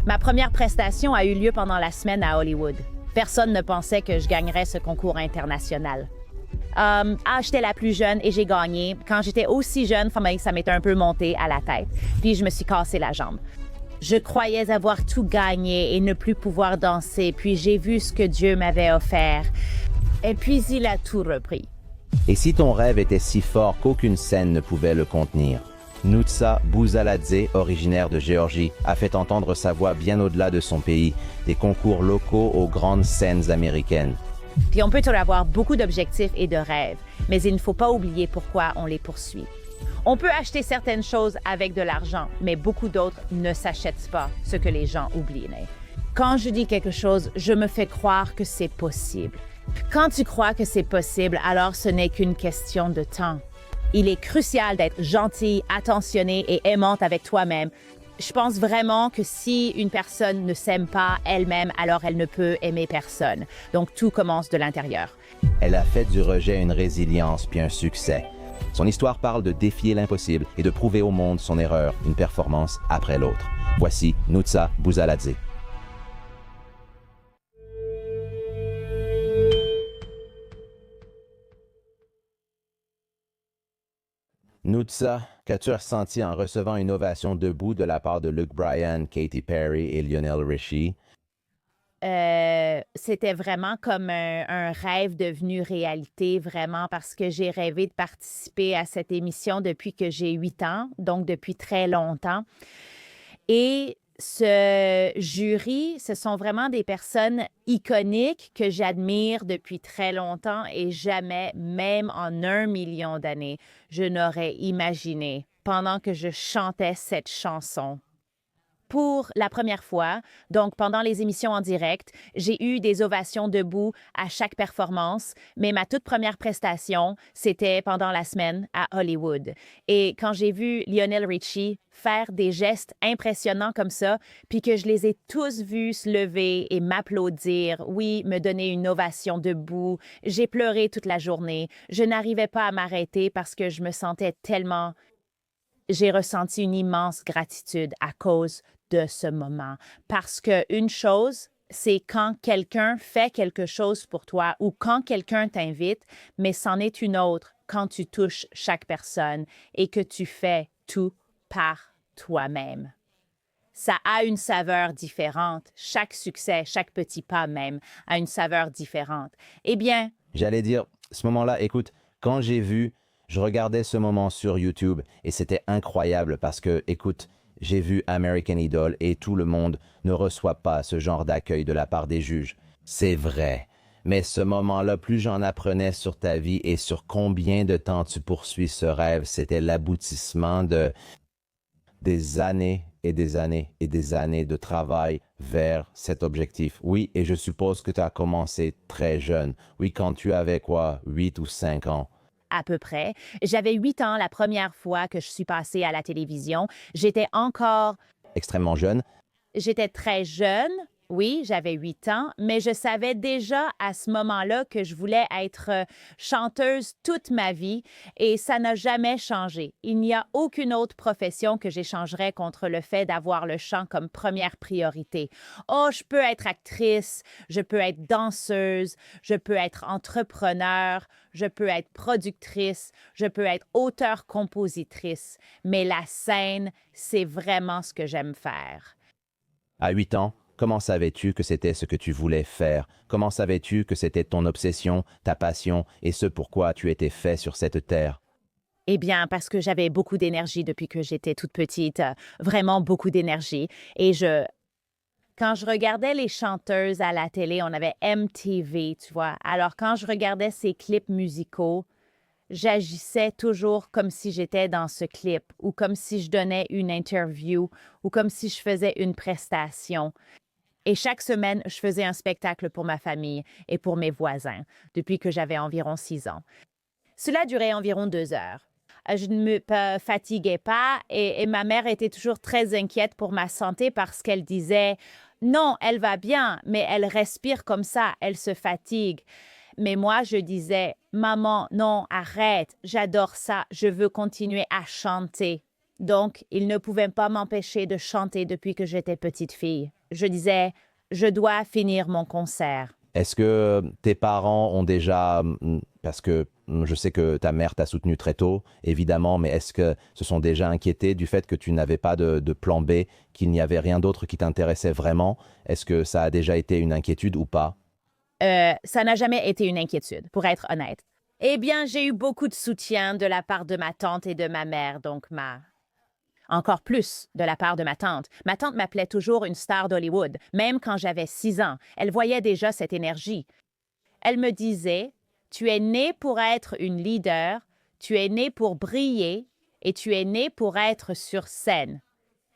Ma première prestation a eu lieu pendant la semaine à Hollywood. Personne ne pensait que je gagnerais ce concours international. J'étais la plus jeune et j'ai gagné. Quand j'étais aussi jeune, ça m'était un peu monté à la tête. Puis je me suis cassé la jambe. Je croyais avoir tout gagné et ne plus pouvoir danser. Puis j'ai vu ce que Dieu m'avait offert. Et puis il a tout repris. Et si ton rêve était si fort qu'aucune scène ne pouvait le contenir? Nutsa Bouzaladze, originaire de Géorgie, a fait entendre sa voix bien au-delà de son pays, des concours locaux aux grandes scènes américaines. Puis on peut avoir beaucoup d'objectifs et de rêves, mais il ne faut pas oublier pourquoi on les poursuit. On peut acheter certaines choses avec de l'argent, mais beaucoup d'autres ne s'achètent pas, ce que les gens oublient. Quand je dis quelque chose, je me fais croire que c'est possible. Quand tu crois que c'est possible, alors ce n'est qu'une question de temps. Il est crucial d'être gentil, attentionné et aimante avec toi-même. Je pense vraiment que si une personne ne s'aime pas elle-même, alors elle ne peut aimer personne. Donc tout commence de l'intérieur. Elle a fait du rejet une résilience puis un succès. Son histoire parle de défier l'impossible et de prouver au monde son erreur, une performance après l'autre. Voici Nutsa Bouzaladze. Nutsa, qu'as-tu ressenti en recevant une ovation debout de la part de Luke Bryan, Katy Perry et Lionel Richie? C'était vraiment comme un rêve devenu réalité, vraiment, parce que j'ai rêvé de participer à cette émission depuis que j'ai 8 ans, donc depuis très longtemps. Et ce jury, ce sont vraiment des personnes iconiques que j'admire depuis très longtemps et jamais, même en 1 million d'années, je n'aurais imaginé pendant que je chantais cette chanson. Pour la première fois, donc pendant les émissions en direct, j'ai eu des ovations debout à chaque performance, mais ma toute première prestation, c'était pendant la semaine à Hollywood. Et quand j'ai vu Lionel Richie faire des gestes impressionnants comme ça, puis que je les ai tous vus se lever et m'applaudir, oui, me donner une ovation debout, j'ai pleuré toute la journée. Je n'arrivais pas à m'arrêter parce que je me sentais tellement... J'ai ressenti une immense gratitude à cause de ce moment. Parce qu'une chose, c'est quand quelqu'un fait quelque chose pour toi ou quand quelqu'un t'invite, mais c'en est une autre quand tu touches chaque personne et que tu fais tout par toi-même. Ça a une saveur différente. Chaque succès, chaque petit pas même, a une saveur différente. Eh bien, J'allais dire, ce moment-là, écoute, quand je regardais ce moment sur YouTube et c'était incroyable parce que, écoute, j'ai vu American Idol et tout le monde ne reçoit pas ce genre d'accueil de la part des juges. C'est vrai. Mais ce moment-là, plus j'en apprenais sur ta vie et sur combien de temps tu poursuis ce rêve, c'était l'aboutissement de des années et des années et des années de travail vers cet objectif. Oui, et je suppose que tu as commencé très jeune. Oui, quand tu avais quoi, 8 ou 5 ans. à peu près. J'avais 8 ans la première fois que je suis passée à la télévision. J'étais encore Extrêmement jeune. J'étais très jeune, oui, j'avais 8 ans, mais je savais déjà à ce moment-là que je voulais être chanteuse toute ma vie et ça n'a jamais changé. Il n'y a aucune autre profession que j'échangerais contre le fait d'avoir le chant comme première priorité. Oh, je peux être actrice, je peux être danseuse, je peux être entrepreneur, je peux être productrice, je peux être auteure-compositrice, mais la scène, c'est vraiment ce que j'aime faire. À 8 ans, comment savais-tu que c'était ce que tu voulais faire? Comment savais-tu que c'était ton obsession, ta passion et ce pourquoi tu étais fait sur cette terre? Eh bien, parce que j'avais beaucoup d'énergie depuis que j'étais toute petite, vraiment beaucoup d'énergie. Et quand je regardais les chanteuses à la télé, on avait MTV, tu vois. Alors, quand je regardais ces clips musicaux, j'agissais toujours comme si j'étais dans ce clip ou comme si je donnais une interview ou comme si je faisais une prestation. Et chaque semaine, je faisais un spectacle pour ma famille et pour mes voisins depuis que j'avais environ 6 ans. Cela durait environ 2 heures. Je ne me fatiguais pas et ma mère était toujours très inquiète pour ma santé parce qu'elle disait « Non, elle va bien, mais elle respire comme ça, elle se fatigue. » Mais moi, je disais « Maman, non, arrête, j'adore ça, je veux continuer à chanter. » Donc, ils ne pouvaient pas m'empêcher de chanter depuis que j'étais petite fille. Je disais, je dois finir mon concert. Est-ce que tes parents ont déjà, parce que je sais que ta mère t'a soutenu très tôt, évidemment, mais est-ce que se sont déjà inquiétés du fait que tu n'avais pas de plan B, qu'il n'y avait rien d'autre qui t'intéressait vraiment? Est-ce que ça a déjà été une inquiétude ou pas? Ça n'a jamais été une inquiétude, pour être honnête. Eh bien, j'ai eu beaucoup de soutien de la part de ma tante et de ma mère, donc encore plus de la part de ma tante. Ma tante m'appelait toujours une star d'Hollywood, même quand j'avais 6 ans. Elle voyait déjà cette énergie. Elle me disait, tu es née pour être une leader, tu es née pour briller et tu es née pour être sur scène.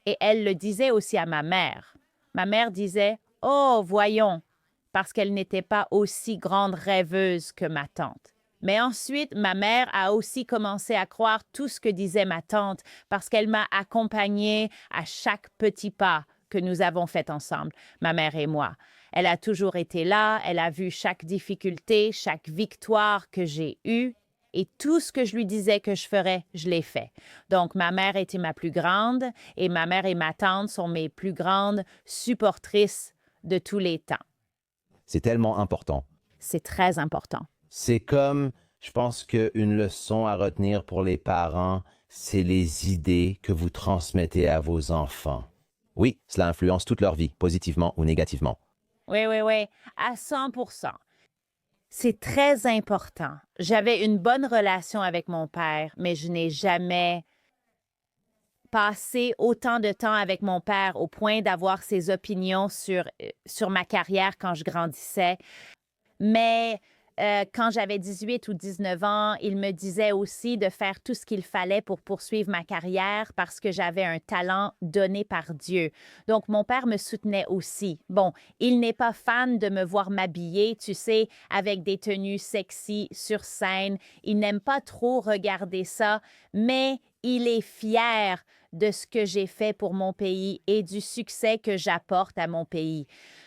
Et elle le disait aussi à ma mère. Ma mère disait, oh, voyons, parce qu'elle n'était pas aussi grande rêveuse que ma tante. Mais ensuite, ma mère a aussi commencé à croire tout ce que disait ma tante parce qu'elle m'a accompagnée à chaque petit pas que nous avons fait ensemble, ma mère et moi. Elle a toujours été là, elle a vu chaque difficulté, chaque victoire que j'ai eue et tout ce que je lui disais que je ferais, je l'ai fait. Donc, ma mère était ma plus grande et ma mère et ma tante sont mes plus grandes supportrices de tous les temps. C'est tellement important. C'est très important. C'est comme, je pense qu'une leçon à retenir pour les parents, c'est les idées que vous transmettez à vos enfants. Oui, cela influence toute leur vie, positivement ou négativement. Oui, oui, oui, à 100%. C'est très important. J'avais une bonne relation avec mon père, mais je n'ai jamais passé autant de temps avec mon père au point d'avoir ses opinions sur ma carrière quand je grandissais. Mais quand j'avais 18 ou 19 ans, il me disait aussi de faire tout ce qu'il fallait pour poursuivre ma carrière parce que j'avais un talent donné par Dieu. Donc, mon père me soutenait aussi. Bon, il n'est pas fan de me voir m'habiller, tu sais, avec des tenues sexy sur scène. Il n'aime pas trop regarder ça, mais il est fier de ce que j'ai fait pour mon pays et du succès que j'apporte à mon pays.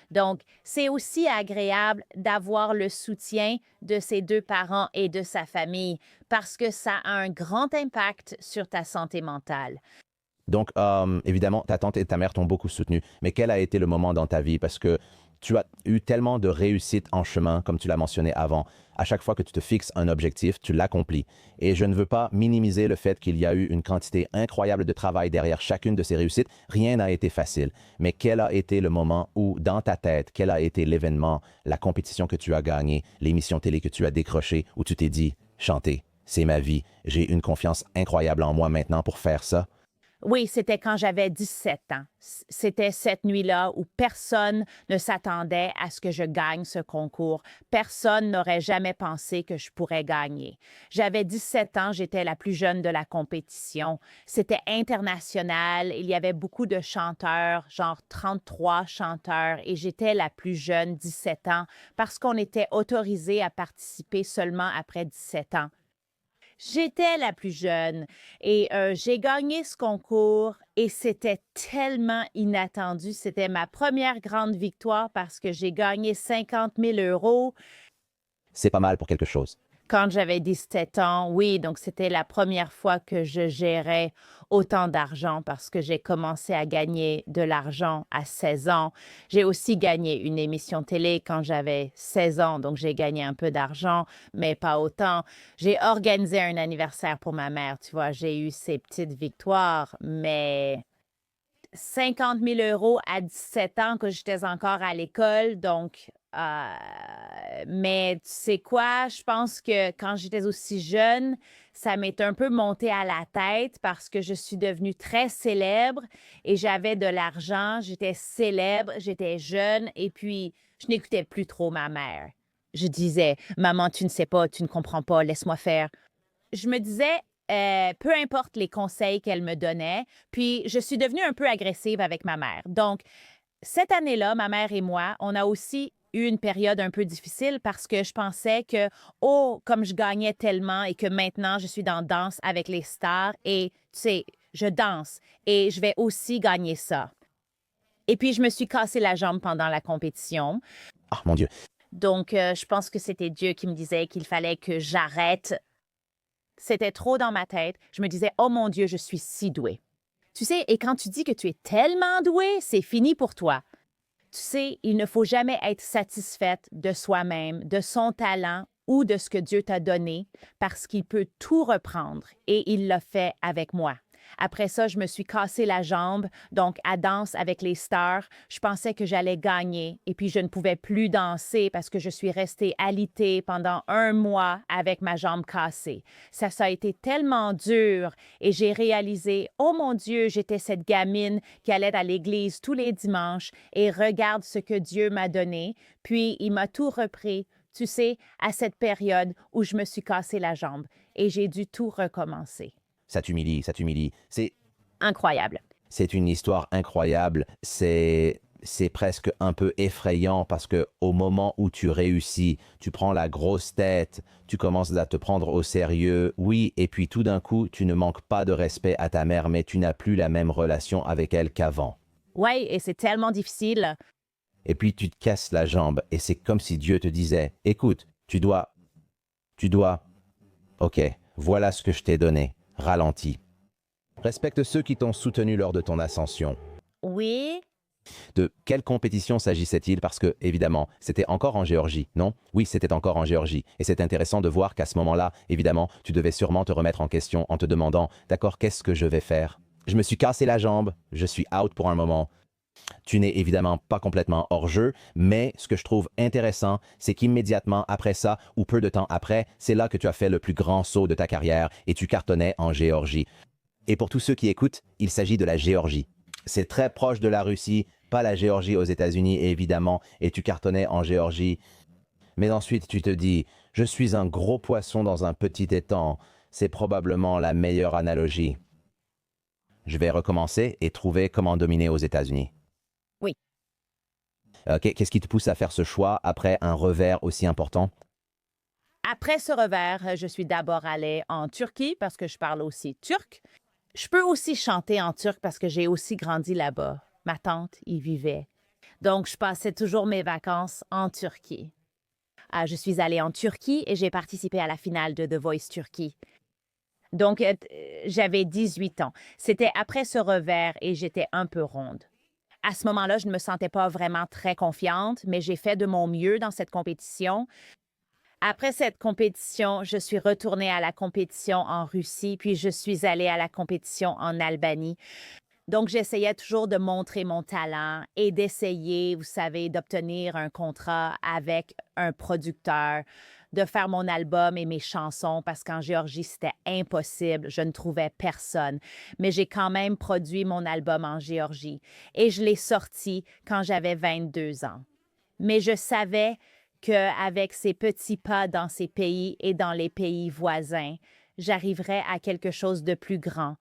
Donc, c'est aussi agréable d'avoir le soutien de ses deux parents et de sa famille parce que ça a un grand impact sur ta santé mentale. Donc, évidemment, ta tante et ta mère t'ont beaucoup soutenu. Mais quel a été le moment dans ta vie? Parce que tu as eu tellement de réussite en chemin, comme tu l'as mentionné avant. À chaque fois que tu te fixes un objectif, tu l'accomplis. Et je ne veux pas minimiser le fait qu'il y a eu une quantité incroyable de travail derrière chacune de ces réussites. Rien n'a été facile. Mais quel a été le moment où, dans ta tête, quel a été l'événement, la compétition que tu as gagnée, l'émission télé que tu as décrochée, où tu t'es dit, chanter, c'est ma vie, j'ai une confiance incroyable en moi maintenant pour faire ça? Oui, c'était quand j'avais 17 ans. C'était cette nuit-là où personne ne s'attendait à ce que je gagne ce concours. Personne n'aurait jamais pensé que je pourrais gagner. J'avais 17 ans, j'étais la plus jeune de la compétition. C'était international, il y avait beaucoup de chanteurs, genre 33 chanteurs, et j'étais la plus jeune, 17 ans, parce qu'on était autorisé à participer seulement après 17 ans. J'étais la plus jeune et j'ai gagné ce concours et c'était tellement inattendu. C'était ma première grande victoire parce que j'ai gagné 50 000 euros C'est pas mal pour quelque chose. quand j'avais 17 ans. Oui, donc c'était la première fois que je gérais autant d'argent parce que j'ai commencé à gagner de l'argent à 16 ans. J'ai aussi gagné une émission télé quand j'avais 16 ans, donc j'ai gagné un peu d'argent, mais pas autant. J'ai organisé un anniversaire pour ma mère, tu vois, j'ai eu ces petites victoires, mais 50 000 euros à 17 ans que j'étais encore à l'école, donc mais tu sais quoi, je pense que quand j'étais aussi jeune, ça m'est un peu monté à la tête parce que je suis devenue très célèbre et j'avais de l'argent, j'étais célèbre, j'étais jeune et puis je n'écoutais plus trop ma mère. Je disais, maman, tu ne sais pas, tu ne comprends pas, laisse-moi faire. Je me disais, peu importe les conseils qu'elle me donnait, puis je suis devenue un peu agressive avec ma mère. Donc, cette année-là, ma mère et moi, on a aussi eu une période un peu difficile parce que je pensais que, oh, comme je gagnais tellement et que maintenant je suis dans Danse avec les stars et, tu sais, je danse et je vais aussi gagner ça. Et puis, je me suis cassé la jambe pendant la compétition. Ah, mon Dieu. Donc, je pense que c'était Dieu qui me disait qu'il fallait que j'arrête C'était trop dans ma tête. Je me disais, oh mon Dieu, je suis si douée. Tu sais, et quand tu dis que tu es tellement douée, c'est fini pour toi. Tu sais, il ne faut jamais être satisfaite de soi-même, de son talent ou de ce que Dieu t'a donné, parce qu'il peut tout reprendre et il l'a fait avec moi. Après ça, je me suis cassé la jambe, donc à Danse avec les stars, je pensais que j'allais gagner et puis je ne pouvais plus danser parce que je suis restée alitée pendant 1 mois avec ma jambe cassée. Ça a été tellement dur et j'ai réalisé, oh mon Dieu, j'étais cette gamine qui allait à l'église tous les dimanches et regarde ce que Dieu m'a donné, puis il m'a tout repris. Tu sais, à cette période où je me suis cassé la jambe et j'ai dû tout recommencer. Ça t'humilie, ça t'humilie. Incroyable. C'est une histoire incroyable. C'est presque un peu effrayant parce que au moment où tu réussis, tu prends la grosse tête, tu commences à te prendre au sérieux. Oui, et puis tout d'un coup, tu ne manques pas de respect à ta mère, mais tu n'as plus la même relation avec elle qu'avant. Oui, et c'est tellement difficile. Et puis tu te casses la jambe et c'est comme si Dieu te disait, écoute, ok, voilà ce que je t'ai donné, ralentis. Respecte ceux qui t'ont soutenu lors de ton ascension. Oui. De quelle compétition s'agissait-il? Parce que, évidemment, c'était encore en Géorgie, non? Oui, c'était encore en Géorgie. Et c'est intéressant de voir qu'à ce moment-là, évidemment, tu devais sûrement te remettre en question en te demandant, d'accord, qu'est-ce que je vais faire? Je me suis cassé la jambe, je suis out pour un moment. Tu n'es évidemment pas complètement hors jeu, mais ce que je trouve intéressant, c'est qu'immédiatement après ça, ou peu de temps après, c'est là que tu as fait le plus grand saut de ta carrière et tu cartonnais en Géorgie. Et pour tous ceux qui écoutent, il s'agit de la Géorgie. C'est très proche de la Russie, pas la Géorgie aux États-Unis, évidemment, et tu cartonnais en Géorgie. Mais ensuite, tu te dis, je suis un gros poisson dans un petit étang. C'est probablement la meilleure analogie. Je vais recommencer et trouver comment dominer aux États-Unis. Oui. Qu'est-ce qui te pousse à faire ce choix après un revers aussi important? Après ce revers, je suis d'abord allée en Turquie parce que je parle aussi turc. Je peux aussi chanter en turc parce que j'ai aussi grandi là-bas. Ma tante y vivait. Donc, je passais toujours mes vacances en Turquie. Je suis allée en Turquie et j'ai participé à la finale de The Voice Turquie. Donc, j'avais 18 ans. C'était après ce revers et j'étais un peu ronde. À ce moment-là, je ne me sentais pas vraiment très confiante, mais j'ai fait de mon mieux dans cette compétition. Après cette compétition, je suis retournée à la compétition en Russie, puis je suis allée à la compétition en Albanie. Donc, j'essayais toujours de montrer mon talent et d'essayer, vous savez, d'obtenir un contrat avec un producteur, de faire mon album et mes chansons parce qu'en Géorgie, c'était impossible. Je ne trouvais personne. Mais j'ai quand même produit mon album en Géorgie et je l'ai sorti quand j'avais 22 ans. Mais je savais qu'avec ces petits pas dans ces pays et dans les pays voisins, j'arriverais à quelque chose de plus grand.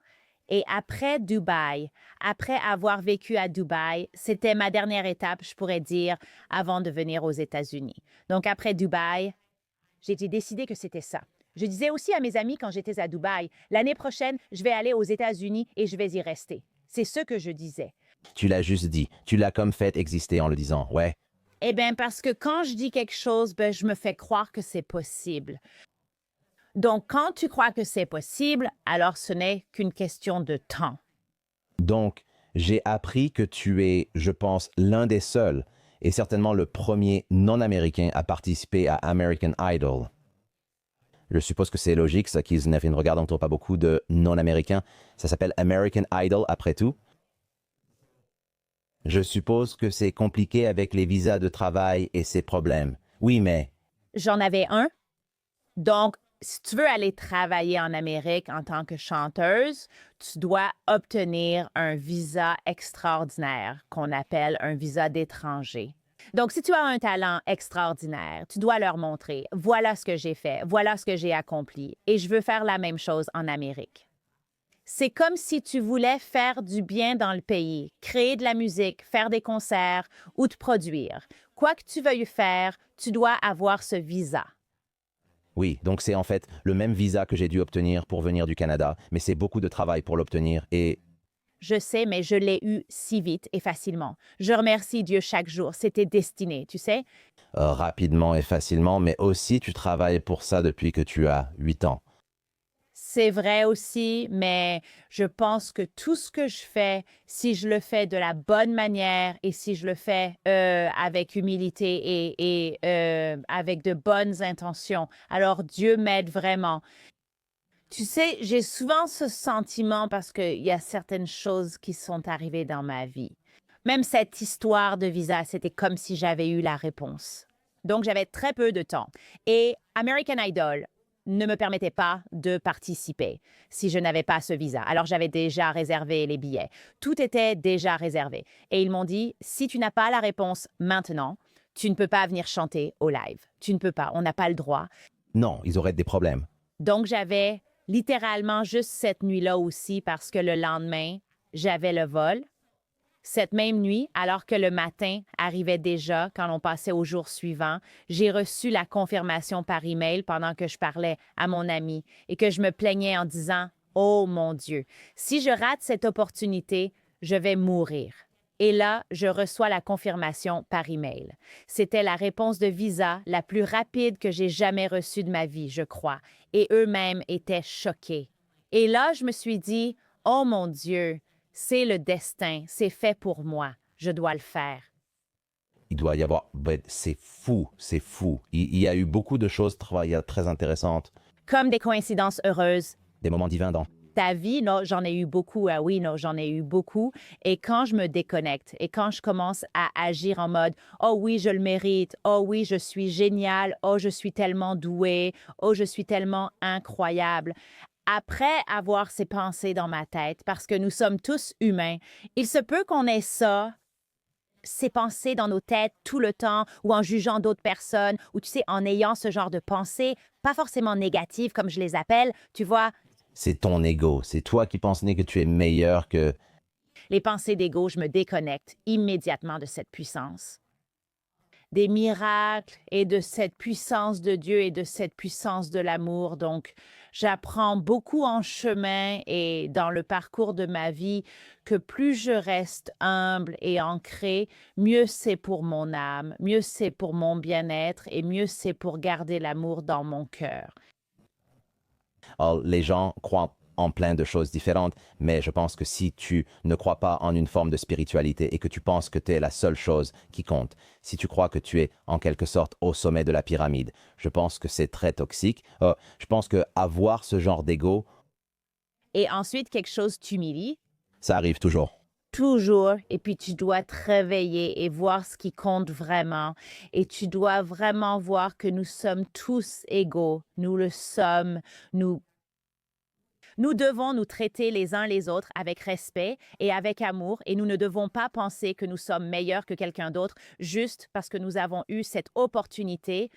Et après Dubaï, après avoir vécu à Dubaï, c'était ma dernière étape, je pourrais dire, avant de venir aux États-Unis. Donc après Dubaï, j'ai décidé que c'était ça. Je disais aussi à mes amis quand j'étais à Dubaï, l'année prochaine, je vais aller aux États-Unis et je vais y rester. C'est ce que je disais. Tu l'as juste dit. Tu l'as comme fait exister en le disant, ouais. Eh bien, parce que quand je dis quelque chose, je me fais croire que c'est possible. Donc, quand tu crois que c'est possible, alors ce n'est qu'une question de temps. Donc, j'ai appris que tu es, je pense, l'un des seuls et certainement le premier non-américain à participer à American Idol. Je suppose que c'est logique, ça qu'ils ne regardent pas beaucoup de non-américains. Ça s'appelle American Idol après tout. Je suppose que c'est compliqué avec les visas de travail et ses problèmes. Oui, mais... J'en avais un. Donc, si tu veux aller travailler en Amérique en tant que chanteuse, tu dois obtenir un visa extraordinaire qu'on appelle un visa d'étranger. Donc, si tu as un talent extraordinaire, tu dois leur montrer, voilà ce que j'ai fait, voilà ce que j'ai accompli, et je veux faire la même chose en Amérique. C'est comme si tu voulais faire du bien dans le pays, créer de la musique, faire des concerts ou te produire. Quoi que tu veuilles faire, tu dois avoir ce visa. Oui, donc c'est en fait le même visa que j'ai dû obtenir pour venir du Canada, mais c'est beaucoup de travail pour l'obtenir et... Je sais, mais je l'ai eu si vite et facilement. Je remercie Dieu chaque jour, c'était destiné, tu sais. rapidement et facilement, mais aussi tu travailles pour ça depuis que tu as 8 ans. C'est vrai aussi, mais je pense que tout ce que je fais, si je le fais de la bonne manière et si je le fais avec humilité et avec de bonnes intentions, alors Dieu m'aide vraiment. Tu sais, j'ai souvent ce sentiment parce qu'il y a certaines choses qui sont arrivées dans ma vie. Même cette histoire de visa, c'était comme si j'avais eu la réponse. Donc, j'avais très peu de temps. Et American Idol ne me permettait pas de participer si je n'avais pas ce visa. Alors, j'avais déjà réservé les billets. Tout était déjà réservé. Et ils m'ont dit, si tu n'as pas la réponse maintenant, tu ne peux pas venir chanter au live. Tu ne peux pas, on n'a pas le droit. Non, ils auraient des problèmes. Donc, j'avais littéralement juste cette nuit-là aussi parce que le lendemain, j'avais le vol. Cette même nuit, alors que le matin arrivait déjà quand on passait au jour suivant, j'ai reçu la confirmation par email pendant que je parlais à mon ami et que je me plaignais en disant « Oh mon Dieu, si je rate cette opportunité, je vais mourir. » Et là, je reçois la confirmation par email. C'était la réponse de visa la plus rapide que j'ai jamais reçue de ma vie, je crois, et eux-mêmes étaient choqués. Et là, je me suis dit « Oh mon Dieu, c'est le destin, c'est fait pour moi, je dois le faire. » Il doit y avoir... Ben, c'est fou, c'est fou. Il y a eu beaucoup de choses très intéressantes, Comme des coïncidences heureuses. des moments divins dans... Ta vie, non, j'en ai eu beaucoup. Ah oui, non, j'en ai eu beaucoup. Et quand je me déconnecte et quand je commence à agir en mode oh oui, je le mérite. Oh oui, je suis génial. Oh, je suis tellement doué. Oh, je suis tellement incroyable. Après avoir ces pensées dans ma tête, parce que nous sommes tous humains, il se peut qu'on ait ça, ces pensées dans nos têtes tout le temps ou en jugeant d'autres personnes ou, tu sais, en ayant ce genre de pensées, pas forcément négatives comme je les appelle, tu vois, C'est ton ego, c'est toi qui penses que tu es meilleur que... les pensées d'ego, je me déconnecte immédiatement de cette puissance, des miracles et de cette puissance de Dieu et de cette puissance de l'amour. Donc, j'apprends beaucoup en chemin et dans le parcours de ma vie que plus je reste humble et ancré, mieux c'est pour mon âme, mieux c'est pour mon bien-être et mieux c'est pour garder l'amour dans mon cœur. Alors, les gens croient en plein de choses différentes, mais je pense que si tu ne crois pas en une forme de spiritualité et que tu penses que tu es la seule chose qui compte, si tu crois que tu es en quelque sorte au sommet de la pyramide, je pense que c'est très toxique. Je pense que avoir ce genre d'ego, Et ensuite, quelque chose t'humilie, ça arrive toujours. toujours, et puis tu dois te réveiller et voir ce qui compte vraiment. Et tu dois vraiment voir que nous sommes tous égaux. Nous le sommes. Nous devons nous traiter les uns les autres avec respect et avec amour et nous ne devons pas penser que nous sommes meilleurs que quelqu'un d'autre juste parce que nous avons eu cette opportunité.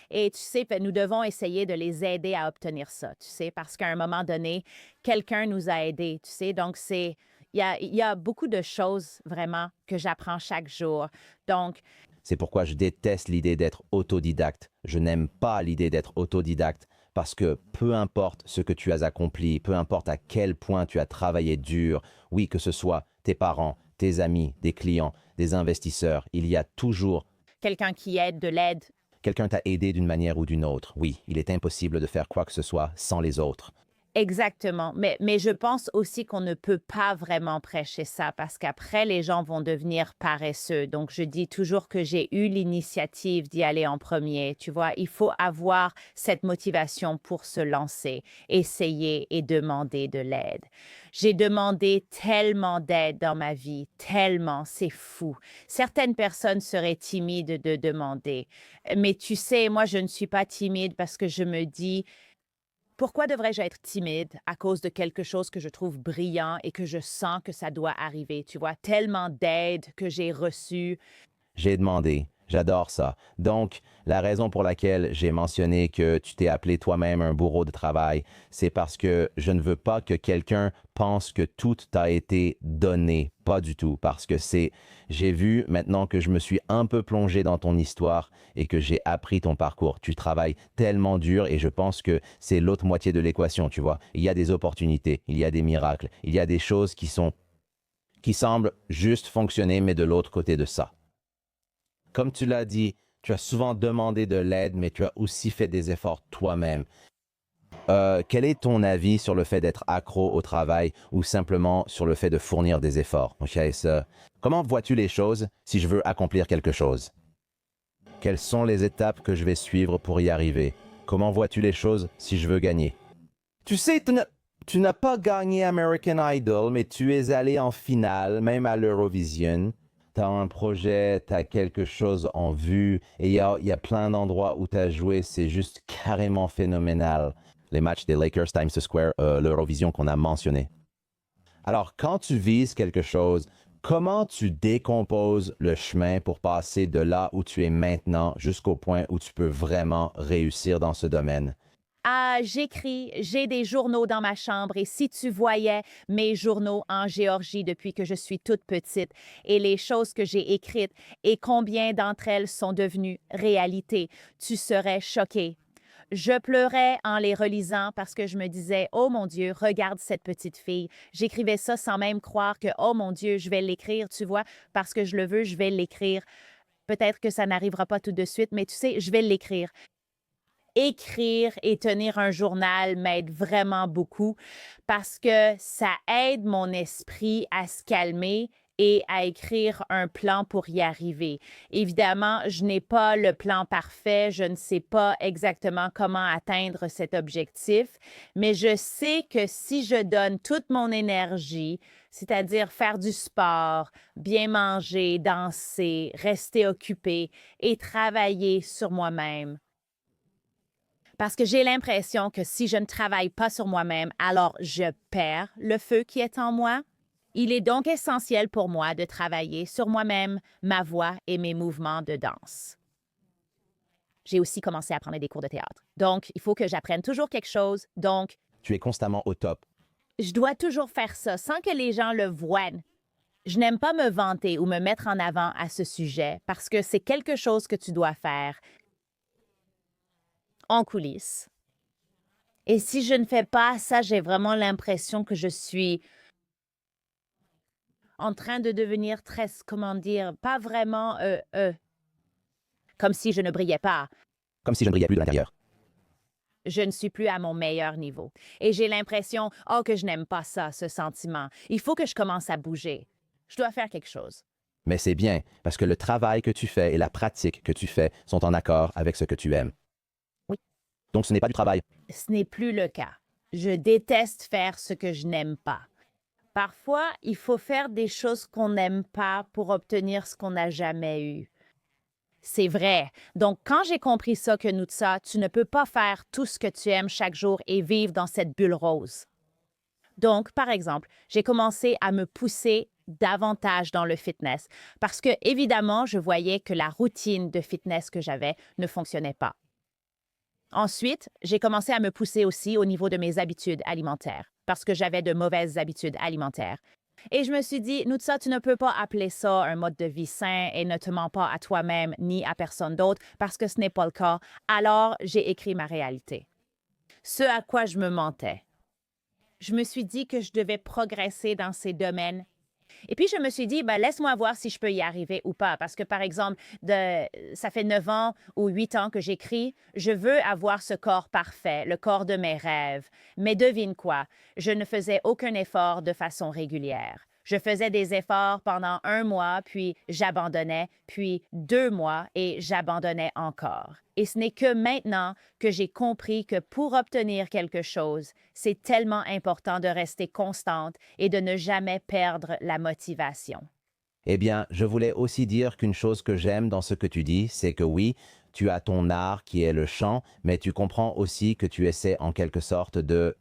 Et tu sais, nous devons essayer de les aider à obtenir ça, tu sais, parce qu'à un moment donné, quelqu'un nous a aidés, tu sais. Donc, il y a beaucoup de choses vraiment que j'apprends chaque jour. Donc, C'est pourquoi je déteste l'idée d'être autodidacte. Je n'aime pas l'idée d'être autodidacte parce que peu importe ce que tu as accompli, peu importe à quel point tu as travaillé dur, oui, que ce soit tes parents, tes amis, des clients, des investisseurs, il y a toujours quelqu'un qui aide, de l'aide. quelqu'un t'a aidé d'une manière ou d'une autre. Oui, il est impossible de faire quoi que ce soit sans les autres. Exactement. Mais je pense aussi qu'on ne peut pas vraiment prêcher ça parce qu'après, les gens vont devenir paresseux. Donc, je dis toujours que j'ai eu l'initiative d'y aller en premier. Tu vois, il faut avoir cette motivation pour se lancer, essayer et demander de l'aide. J'ai demandé tellement d'aide dans ma vie, tellement, c'est fou. Certaines personnes seraient timides de demander. Mais tu sais, moi, je ne suis pas timide parce que je me dis, pourquoi devrais-je être timide à cause de quelque chose que je trouve brillant et que je sens que ça doit arriver? Tu vois, tellement d'aide que j'ai reçue. J'ai demandé. J'adore ça. Donc, la raison pour laquelle j'ai mentionné que tu t'es appelé toi-même un bourreau de travail, c'est parce que je ne veux pas que quelqu'un pense que tout t'a été donné. Pas du tout. Parce que j'ai vu maintenant que je me suis un peu plongé dans ton histoire et que j'ai appris ton parcours. Tu travailles tellement dur et je pense que c'est l'autre moitié de l'équation, tu vois. Il y a des opportunités, il y a des miracles, il y a des choses qui semblent juste fonctionner, mais de l'autre côté de ça. Comme tu l'as dit, tu as souvent demandé de l'aide, mais tu as aussi fait des efforts toi-même. Quel est ton avis sur le fait d'être accro au travail ou simplement sur le fait de fournir des efforts? Ok, comment vois-tu les choses si je veux accomplir quelque chose? Quelles sont les étapes que je vais suivre pour y arriver? Comment vois-tu les choses si je veux gagner? Tu sais, tu n'as pas gagné American Idol, mais tu es allé en finale, même à l'Eurovision. Tu as un projet, tu as quelque chose en vue, et il y a plein d'endroits où tu as joué, c'est juste carrément phénoménal. Les matchs des Lakers Times Square, l'Eurovision qu'on a mentionné. Alors, quand tu vises quelque chose, comment tu décomposes le chemin pour passer de là où tu es maintenant jusqu'au point où tu peux vraiment réussir dans ce domaine? Ah, j'écris, j'ai des journaux dans ma chambre et si tu voyais mes journaux en Géorgie depuis que je suis toute petite et les choses que j'ai écrites et combien d'entre elles sont devenues réalité, tu serais choqué. Je pleurais en les relisant parce que je me disais, oh mon Dieu, regarde cette petite fille. J'écrivais ça sans même croire que, oh mon Dieu, je vais l'écrire, tu vois, parce que je le veux, je vais l'écrire. Peut-être que ça n'arrivera pas tout de suite, mais tu sais, je vais l'écrire. Écrire et tenir un journal m'aide vraiment beaucoup parce que ça aide mon esprit à se calmer et à écrire un plan pour y arriver. Évidemment, je n'ai pas le plan parfait, je ne sais pas exactement comment atteindre cet objectif, mais je sais que si je donne toute mon énergie, c'est-à-dire faire du sport, bien manger, danser, rester occupé et travailler sur moi-même, parce que j'ai l'impression que si je ne travaille pas sur moi-même, alors je perds le feu qui est en moi. Il est donc essentiel pour moi de travailler sur moi-même, ma voix et mes mouvements de danse. J'ai aussi commencé à prendre des cours de théâtre. Donc, il faut que j'apprenne toujours quelque chose. Donc, Tu es constamment au top. je dois toujours faire ça sans que les gens le voient. Je n'aime pas me vanter ou me mettre en avant à ce sujet parce que c'est quelque chose que tu dois faire en coulisses. Et si je ne fais pas ça, j'ai vraiment l'impression que je suis en train de devenir très, comment dire, pas vraiment, comme si je ne brillais pas. Comme si je ne brillais plus de l'intérieur. Je ne suis plus à mon meilleur niveau. Et j'ai l'impression, oh, que je n'aime pas ça, ce sentiment. Il faut que je commence à bouger. Je dois faire quelque chose. Mais c'est bien, parce que le travail que tu fais et la pratique que tu fais sont en accord avec ce que tu aimes. Oui. Donc ce n'est pas du travail. Ce n'est plus le cas. Je déteste faire ce que je n'aime pas. Parfois, il faut faire des choses qu'on n'aime pas pour obtenir ce qu'on n'a jamais eu. C'est vrai. Donc, quand j'ai compris ça, que Nutsa, tu ne peux pas faire tout ce que tu aimes chaque jour et vivre dans cette bulle rose. Donc, par exemple, j'ai commencé à me pousser davantage dans le fitness parce que, évidemment, je voyais que la routine de fitness que j'avais ne fonctionnait pas. Ensuite, j'ai commencé à me pousser aussi au niveau de mes habitudes alimentaires parce que j'avais de mauvaises habitudes alimentaires. Et je me suis dit, Nutsa, tu ne peux pas appeler ça un mode de vie sain et ne te mens pas à toi-même ni à personne d'autre parce que ce n'est pas le cas. Alors, j'ai écrit ma réalité. Ce à quoi je me mentais. Je me suis dit que je devais progresser dans ces domaines. Et puis, je me suis dit, ben, laisse-moi voir si je peux y arriver ou pas. Parce que, par exemple, ça fait 9 ans ou 8 ans que j'écris. Je veux avoir ce corps parfait, le corps de mes rêves. Mais devine quoi? Je ne faisais aucun effort de façon régulière. Je faisais des efforts pendant 1 mois, puis j'abandonnais, puis 2 mois et j'abandonnais encore. Et ce n'est que maintenant que j'ai compris que pour obtenir quelque chose, c'est tellement important de rester constante et de ne jamais perdre la motivation. Eh bien, je voulais aussi dire qu'une chose que j'aime dans ce que tu dis, c'est que oui, tu as ton art qui est le chant, mais tu comprends aussi que tu essaies en quelque sorte de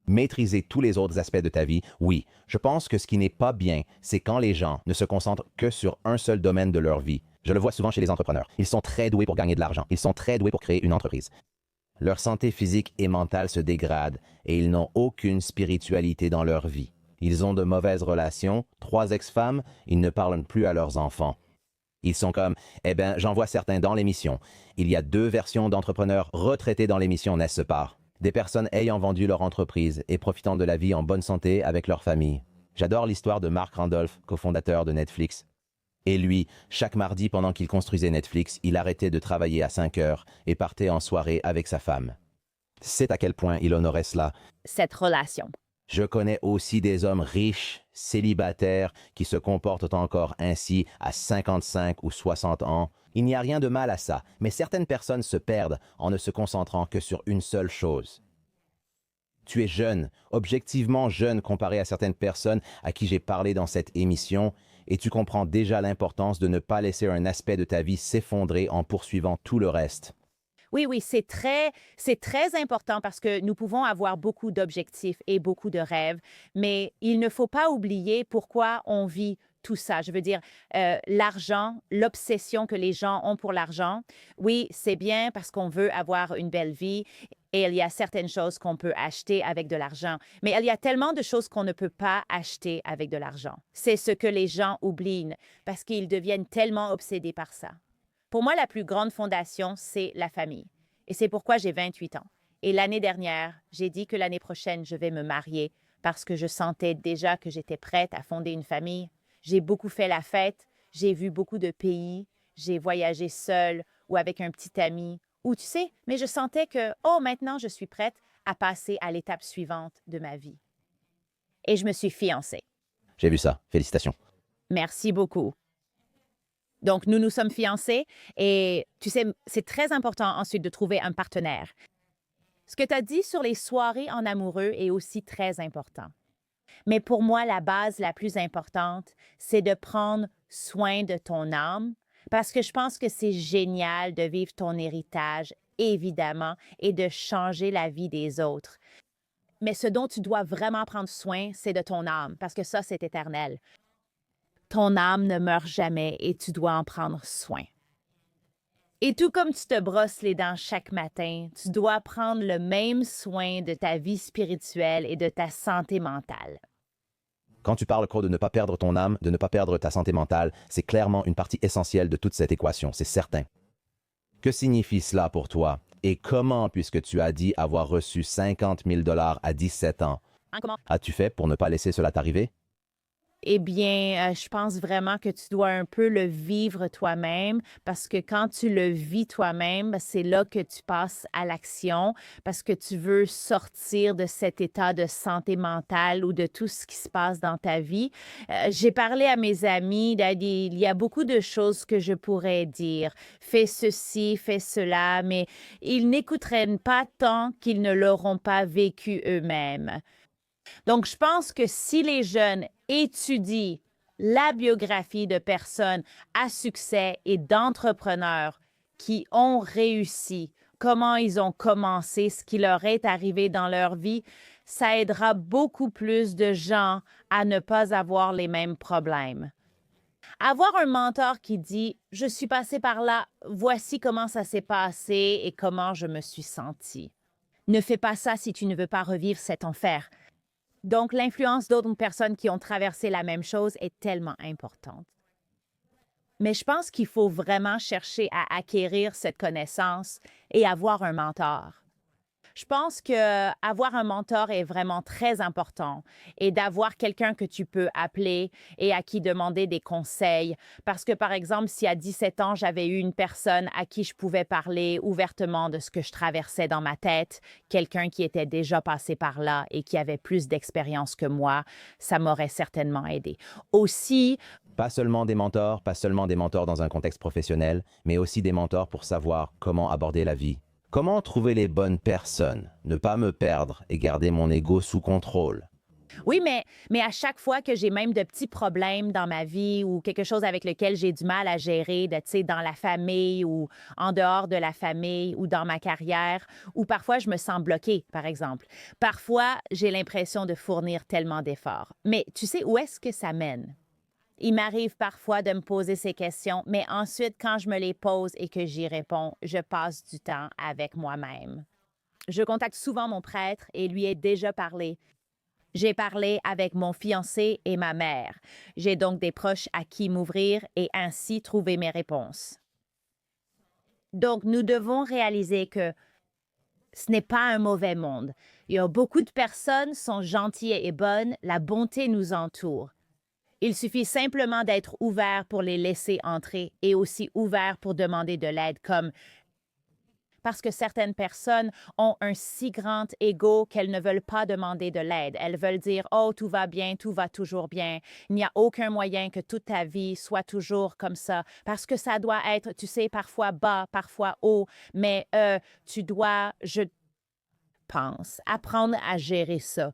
maîtriser tous les autres aspects de ta vie. Oui, je pense que ce qui n'est pas bien, c'est quand les gens ne se concentrent que sur un seul domaine de leur vie. Je le vois souvent chez les entrepreneurs. Ils sont très doués pour gagner de l'argent. Ils sont très doués pour créer une entreprise. Leur santé physique et mentale se dégrade et ils n'ont aucune spiritualité dans leur vie. Ils ont de mauvaises relations, 3 ex-femmes, ils ne parlent plus à leurs enfants. Ils sont comme, eh bien, j'en vois certains dans l'émission. Il y a 2 versions d'entrepreneurs retraités dans l'émission, n'est-ce pas? Des personnes ayant vendu leur entreprise et profitant de la vie en bonne santé avec leur famille. J'adore l'histoire de Mark Randolph, cofondateur de Netflix. Et lui, chaque mardi pendant qu'il construisait Netflix, il arrêtait de travailler à 5 heures et partait en soirée avec sa femme. C'est à quel point il honorait cela. cette relation. Je connais aussi des hommes riches, célibataires, qui se comportent encore ainsi à 55 ou 60 ans. Il n'y a rien de mal à ça, mais certaines personnes se perdent en ne se concentrant que sur une seule chose. Tu es jeune, objectivement jeune comparé à certaines personnes à qui j'ai parlé dans cette émission, et tu comprends déjà l'importance de ne pas laisser un aspect de ta vie s'effondrer en poursuivant tout le reste. Oui, oui, c'est très important parce que nous pouvons avoir beaucoup d'objectifs et beaucoup de rêves, mais il ne faut pas oublier pourquoi on vit tout ça. Je veux dire, l'argent, l'obsession que les gens ont pour l'argent, oui, c'est bien parce qu'on veut avoir une belle vie et il y a certaines choses qu'on peut acheter avec de l'argent, mais il y a tellement de choses qu'on ne peut pas acheter avec de l'argent. C'est ce que les gens oublient parce qu'ils deviennent tellement obsédés par ça. Pour moi, la plus grande fondation, c'est la famille. Et c'est pourquoi j'ai 28 ans. Et l'année dernière, j'ai dit que l'année prochaine, je vais me marier parce que je sentais déjà que j'étais prête à fonder une famille. J'ai beaucoup fait la fête, j'ai vu beaucoup de pays, j'ai voyagé seule ou avec un petit ami, ou tu sais, mais je sentais que, oh, maintenant, je suis prête à passer à l'étape suivante de ma vie. Et je me suis fiancée. J'ai vu ça. Félicitations. Merci beaucoup. Donc, nous nous sommes fiancés et tu sais, c'est très important ensuite de trouver un partenaire. Ce que tu as dit sur les soirées en amoureux est aussi très important. Mais pour moi, la base la plus importante, c'est de prendre soin de ton âme parce que je pense que c'est génial de vivre ton héritage, évidemment, et de changer la vie des autres. Mais ce dont tu dois vraiment prendre soin, c'est de ton âme parce que ça, c'est éternel. Ton âme ne meurt jamais et tu dois en prendre soin. Et tout comme tu te brosses les dents chaque matin, tu dois prendre le même soin de ta vie spirituelle et de ta santé mentale. Quand tu parles, Crow, de ne pas perdre ton âme, de ne pas perdre ta santé mentale, c'est clairement une partie essentielle de toute cette équation, c'est certain. Que signifie cela pour toi? Et comment, puisque tu as dit avoir reçu 50 000 $ à 17 ans, Comment? as-tu fait pour ne pas laisser cela t'arriver? Eh bien, je pense vraiment que tu dois un peu le vivre toi-même parce que quand tu le vis toi-même, c'est là que tu passes à l'action parce que tu veux sortir de cet état de santé mentale ou de tout ce qui se passe dans ta vie. J'ai parlé à mes amis, il y a beaucoup de choses que je pourrais dire. Fais ceci, fais cela, mais ils n'écouteraient pas tant qu'ils ne l'auront pas vécu eux-mêmes. Donc, je pense que si les jeunes étudient la biographie de personnes à succès et d'entrepreneurs qui ont réussi, comment ils ont commencé, ce qui leur est arrivé dans leur vie, ça aidera beaucoup plus de gens à ne pas avoir les mêmes problèmes. Avoir un mentor qui dit « Je suis passé par là, voici comment ça s'est passé et comment je me suis senti ». Ne fais pas ça si tu ne veux pas revivre cet enfer. Donc, l'influence d'autres personnes qui ont traversé la même chose est tellement importante. Mais je pense qu'il faut vraiment chercher à acquérir cette connaissance et avoir un mentor. Je pense que avoir un mentor est vraiment très important et d'avoir quelqu'un que tu peux appeler et à qui demander des conseils. Parce que, par exemple, si à 17 ans, j'avais eu une personne à qui je pouvais parler ouvertement de ce que je traversais dans ma tête, quelqu'un qui était déjà passé par là et qui avait plus d'expérience que moi, ça m'aurait certainement aidé. Aussi, Pas seulement des mentors, pas seulement des mentors dans un contexte professionnel, mais aussi des mentors pour savoir comment aborder la vie. Comment trouver les bonnes personnes, ne pas me perdre et garder mon ego sous contrôle? oui, mais à chaque fois que j'ai même de petits problèmes dans ma vie ou quelque chose avec lequel j'ai du mal à gérer, tu sais, dans la famille ou en dehors de la famille ou dans ma carrière, ou parfois je me sens bloquée, par exemple. Parfois, j'ai l'impression de fournir tellement d'efforts. Mais tu sais où est-ce que ça mène? Il m'arrive parfois de me poser ces questions, mais ensuite, quand je me les pose et que j'y réponds, je passe du temps avec moi-même. Je contacte souvent mon prêtre et lui ai déjà parlé. J'ai parlé avec mon fiancé et ma mère. J'ai donc des proches à qui m'ouvrir et ainsi trouver mes réponses. Donc, nous devons réaliser que ce n'est pas un mauvais monde. Il y a beaucoup de personnes sont gentilles et bonnes, la bonté nous entoure. Il suffit simplement d'être ouvert pour les laisser entrer et aussi ouvert pour demander de l'aide comme parce que certaines personnes ont un si grand ego qu'elles ne veulent pas demander de l'aide. Elles veulent dire, oh, tout va bien, tout va toujours bien. Il n'y a aucun moyen que toute ta vie soit toujours comme ça, parce que ça doit être, tu sais, parfois bas, parfois haut, mais tu dois, je pense, apprendre à gérer ça.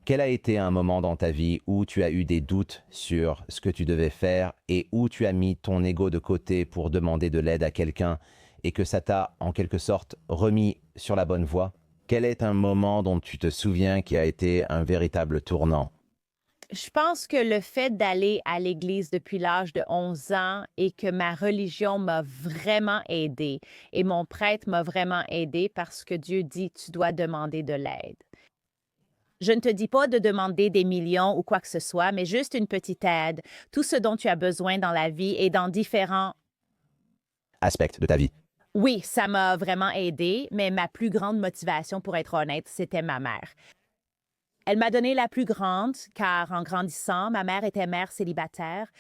Quel a été un moment dans ta vie où tu as eu des doutes sur ce que tu devais faire et où tu as mis ton ego de côté pour demander de l'aide à quelqu'un et que ça t'a en quelque sorte remis sur la bonne voie? Quel est un moment dont tu te souviens qui a été un véritable tournant? Je pense que le fait d'aller à l'église depuis l'âge de 11 ans et que ma religion m'a vraiment aidée et mon prêtre m'a vraiment aidée parce que Dieu dit, tu dois demander de l'aide. Je ne te dis pas de demander des millions ou quoi que ce soit, mais juste une petite aide, tout ce dont tu as besoin dans la vie et dans différents... Aspect de ta vie. Oui, ça m'a vraiment aidée, mais ma plus grande motivation, pour être honnête, c'était ma mère. Elle m'a donné la plus grande, car en grandissant, ma mère était mère célibataire.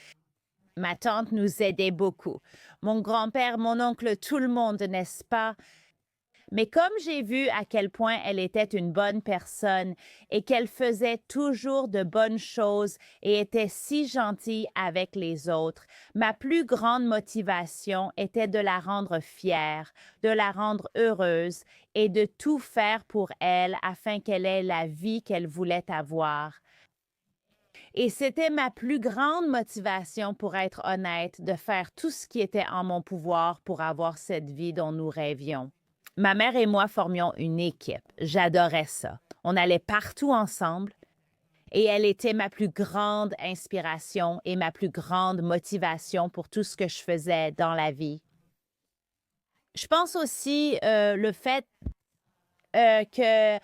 Ma tante nous aidait beaucoup. Mon grand-père, mon oncle, tout le monde, n'est-ce pas? Mais comme j'ai vu à quel point elle était une bonne personne et qu'elle faisait toujours de bonnes choses et était si gentille avec les autres, ma plus grande motivation était de la rendre fière, de la rendre heureuse et de tout faire pour elle afin qu'elle ait la vie qu'elle voulait avoir. Et c'était ma plus grande motivation, pour être honnête, de faire tout ce qui était en mon pouvoir pour avoir cette vie dont nous rêvions. Ma mère et moi formions une équipe. J'adorais ça. On allait partout ensemble et elle était ma plus grande inspiration et ma plus grande motivation pour tout ce que je faisais dans la vie. Je pense aussi le fait que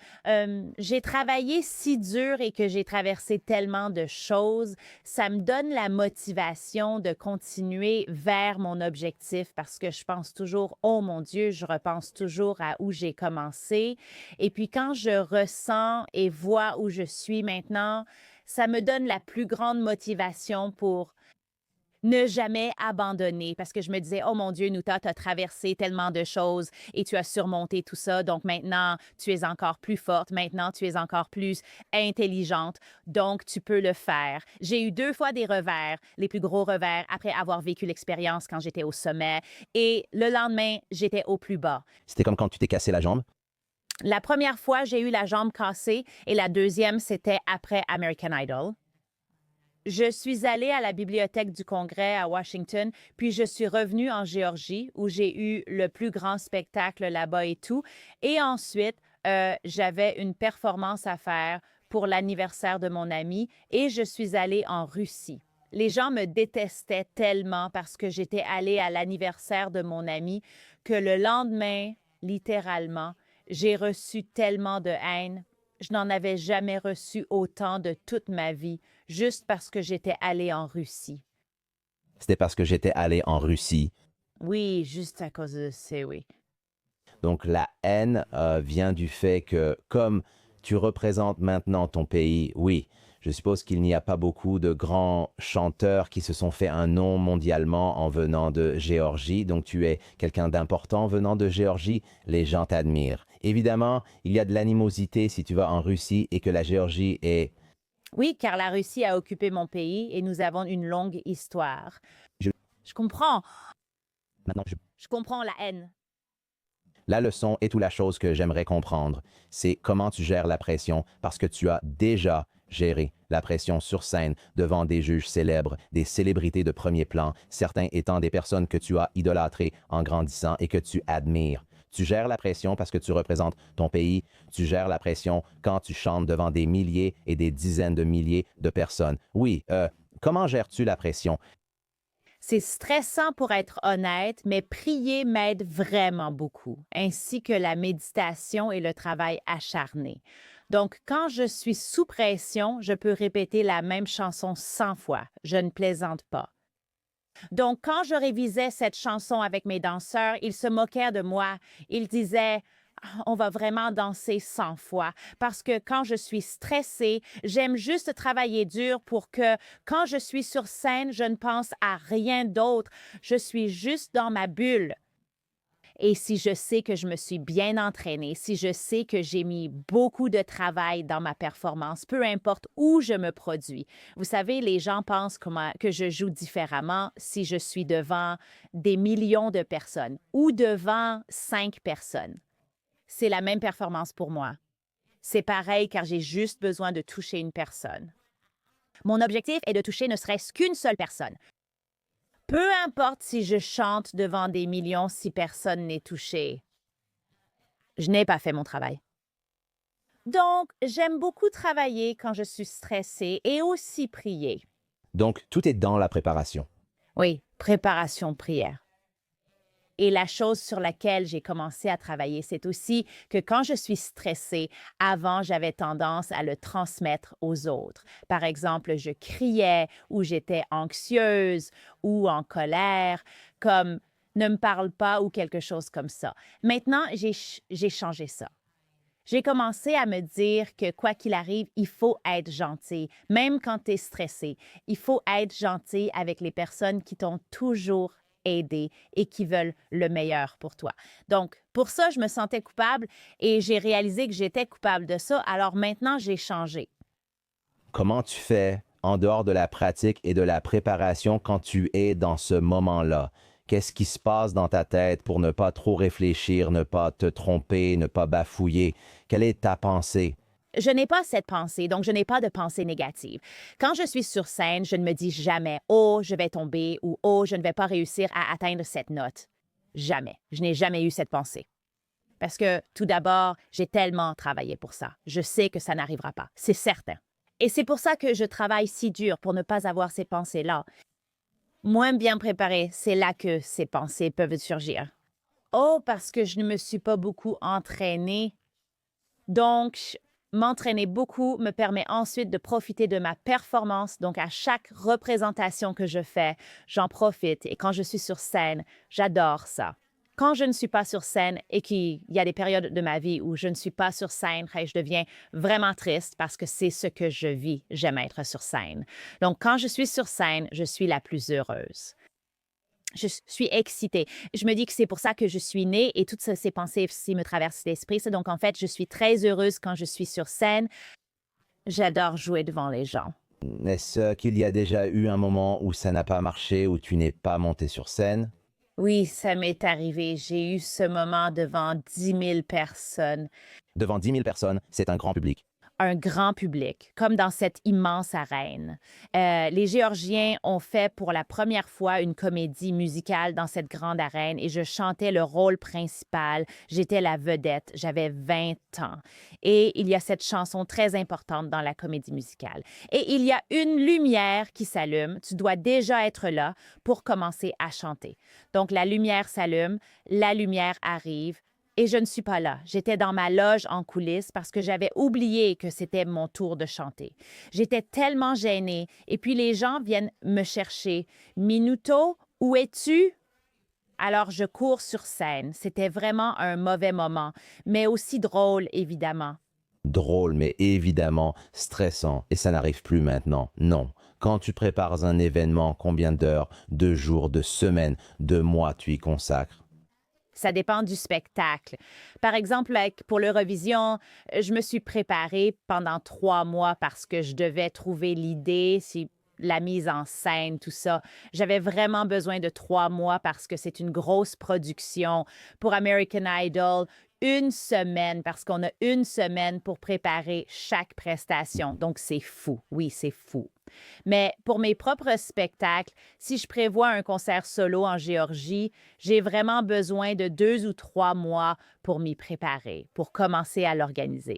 j'ai travaillé si dur et que j'ai traversé tellement de choses, ça me donne la motivation de continuer vers mon objectif parce que je pense toujours, oh mon Dieu, je repense toujours à où j'ai commencé. Et puis quand je ressens et vois où je suis maintenant, ça me donne la plus grande motivation pour ne jamais abandonner parce que je me disais, oh mon Dieu, Nuta, tu as traversé tellement de choses et tu as surmonté tout ça. Donc maintenant, tu es encore plus forte. Maintenant, tu es encore plus intelligente. Donc, tu peux le faire. J'ai eu 2 fois des revers, les plus gros revers, après avoir vécu l'expérience quand j'étais au sommet. Et le lendemain, j'étais au plus bas. C'était comme quand tu t'es cassé la jambe? La première fois, j'ai eu la jambe cassée et la deuxième, c'était après American Idol. Je suis allée à la bibliothèque du Congrès à Washington, puis je suis revenue en Géorgie où j'ai eu le plus grand spectacle là-bas et tout. Et ensuite, j'avais une performance à faire pour l'anniversaire de mon ami et je suis allée en Russie. Les gens me détestaient tellement parce que j'étais allée à l'anniversaire de mon ami que le lendemain, littéralement, j'ai reçu tellement de haine. Je n'en avais jamais reçu autant de toute ma vie, juste parce que j'étais allée en Russie. C'était parce que j'étais allé en Russie. Oui, juste à cause de ça, oui. Donc la haine vient du fait que comme tu représentes maintenant ton pays, oui, je suppose qu'il n'y a pas beaucoup de grands chanteurs qui se sont fait un nom mondialement en venant de Géorgie. Donc tu es quelqu'un d'important venant de Géorgie, les gens t'admirent. Évidemment, il y a de l'animosité si tu vas en Russie et que la Géorgie est... Oui, car la Russie a occupé mon pays et nous avons une longue histoire. Je comprends. Maintenant, Je comprends la haine. la leçon est ou la chose que j'aimerais comprendre, c'est comment tu gères la pression parce que tu as déjà géré la pression sur scène devant des juges célèbres, des célébrités de premier plan, certains étant des personnes que tu as idolâtrées en grandissant et que tu admires. Tu gères la pression parce que tu représentes ton pays. Tu gères la pression quand tu chantes devant des milliers et des dizaines de milliers de personnes. Oui, comment gères-tu la pression? C'est stressant pour être honnête, mais prier m'aide vraiment beaucoup, ainsi que la méditation et le travail acharné. Donc, quand je suis sous pression, je peux répéter la même chanson 100 fois. Je ne plaisante pas. Donc, quand je révisais cette chanson avec mes danseurs, ils se moquaient de moi. Ils disaient, on va vraiment danser 100 fois parce que quand je suis stressée, j'aime juste travailler dur pour que quand je suis sur scène, je ne pense à rien d'autre. Je suis juste dans ma bulle. Et si je sais que je me suis bien entraînée, si je sais que j'ai mis beaucoup de travail dans ma performance, peu importe où je me produis. Vous savez, les gens pensent que je joue différemment si je suis devant des millions de personnes ou devant 5 personnes. C'est la même performance pour moi. C'est pareil car j'ai juste besoin de toucher une personne. Mon objectif est de toucher ne serait-ce qu'une seule personne. Peu importe si je chante devant des millions si personne n'est touché. Je n'ai pas fait mon travail. Donc, j'aime beaucoup travailler quand je suis stressée et aussi prier. Donc, tout est dans la préparation. Oui, préparation, prière. Et la chose sur laquelle j'ai commencé à travailler, c'est aussi que quand je suis stressée, avant, j'avais tendance à le transmettre aux autres. Par exemple, je criais ou j'étais anxieuse ou en colère, comme ne me parle pas ou quelque chose comme ça. Maintenant, j'ai changé ça. J'ai commencé à me dire que quoi qu'il arrive, il faut être gentil, même quand tu es stressé. Il faut être gentil avec les personnes qui t'ont toujours aidé et qui veulent le meilleur pour toi. Donc, pour ça, je me sentais coupable et j'ai réalisé que j'étais coupable de ça. Alors maintenant, j'ai changé. Comment tu fais en dehors de la pratique et de la préparation quand tu es dans ce moment-là? Qu'est-ce qui se passe dans ta tête pour ne pas trop réfléchir, ne pas te tromper, ne pas bafouiller? Quelle est ta pensée? Je n'ai pas cette pensée, donc je n'ai pas de pensée négative. Quand je suis sur scène, je ne me dis jamais « Oh, je vais tomber » ou « Oh, je ne vais pas réussir à atteindre cette note ». Jamais. Je n'ai jamais eu cette pensée. Parce que, tout d'abord, j'ai tellement travaillé pour ça. Je sais que ça n'arrivera pas. C'est certain. Et c'est pour ça que je travaille si dur pour ne pas avoir ces pensées-là. Moins bien préparé, c'est là que ces pensées peuvent surgir. Oh, parce que je ne me suis pas beaucoup entraînée. Donc, m'entraîner beaucoup me permet ensuite de profiter de ma performance. Donc, à chaque représentation que je fais, j'en profite. Et quand je suis sur scène, j'adore ça. Quand je ne suis pas sur scène et qu'il y a des périodes de ma vie où je ne suis pas sur scène, je deviens vraiment triste parce que c'est ce que je vis. J'aime être sur scène. Donc, quand je suis sur scène, je suis la plus heureuse. Je suis excitée. Je me dis que c'est pour ça que je suis née et toutes ces pensées aussi me traversent l'esprit. Donc, en fait, je suis très heureuse quand je suis sur scène. J'adore jouer devant les gens. Est-ce qu'il y a déjà eu un moment où ça n'a pas marché, où tu n'es pas monté sur scène? Oui, ça m'est arrivé. J'ai eu ce moment devant 10 000 personnes. Devant 10 000 personnes, c'est un grand public. Un grand public, comme dans cette immense arène. Les Géorgiens ont fait pour la première fois une comédie musicale dans cette grande arène et je chantais le rôle principal. J'étais la vedette. J'avais 20 ans. Et il y a cette chanson très importante dans la comédie musicale. Et il y a une lumière qui s'allume. Tu dois déjà être là pour commencer à chanter. Donc, la lumière s'allume, la lumière arrive. Et je ne suis pas là. J'étais dans ma loge en coulisses parce que j'avais oublié que c'était mon tour de chanter. J'étais tellement gênée. Et puis les gens viennent me chercher. « Minuto, où es-tu? » Alors je cours sur scène. C'était vraiment un mauvais moment, mais aussi drôle, évidemment. Drôle, mais évidemment stressant. Et ça n'arrive plus maintenant. Non. Quand tu prépares un événement, combien d'heures, de jours, de semaines, de mois tu y consacres? Ça dépend du spectacle. Par exemple, pour l'Eurovision, je me suis préparée pendant 3 mois parce que je devais trouver l'idée, la mise en scène, tout ça. J'avais vraiment besoin de 3 mois parce que c'est une grosse production. Pour American Idol, 1 semaine, parce qu'on a 1 semaine pour préparer chaque prestation. Donc, c'est fou. Oui, c'est fou. Mais pour mes propres spectacles, si je prévois un concert solo en Géorgie, j'ai vraiment besoin de 2 ou 3 mois pour m'y préparer, pour commencer à l'organiser.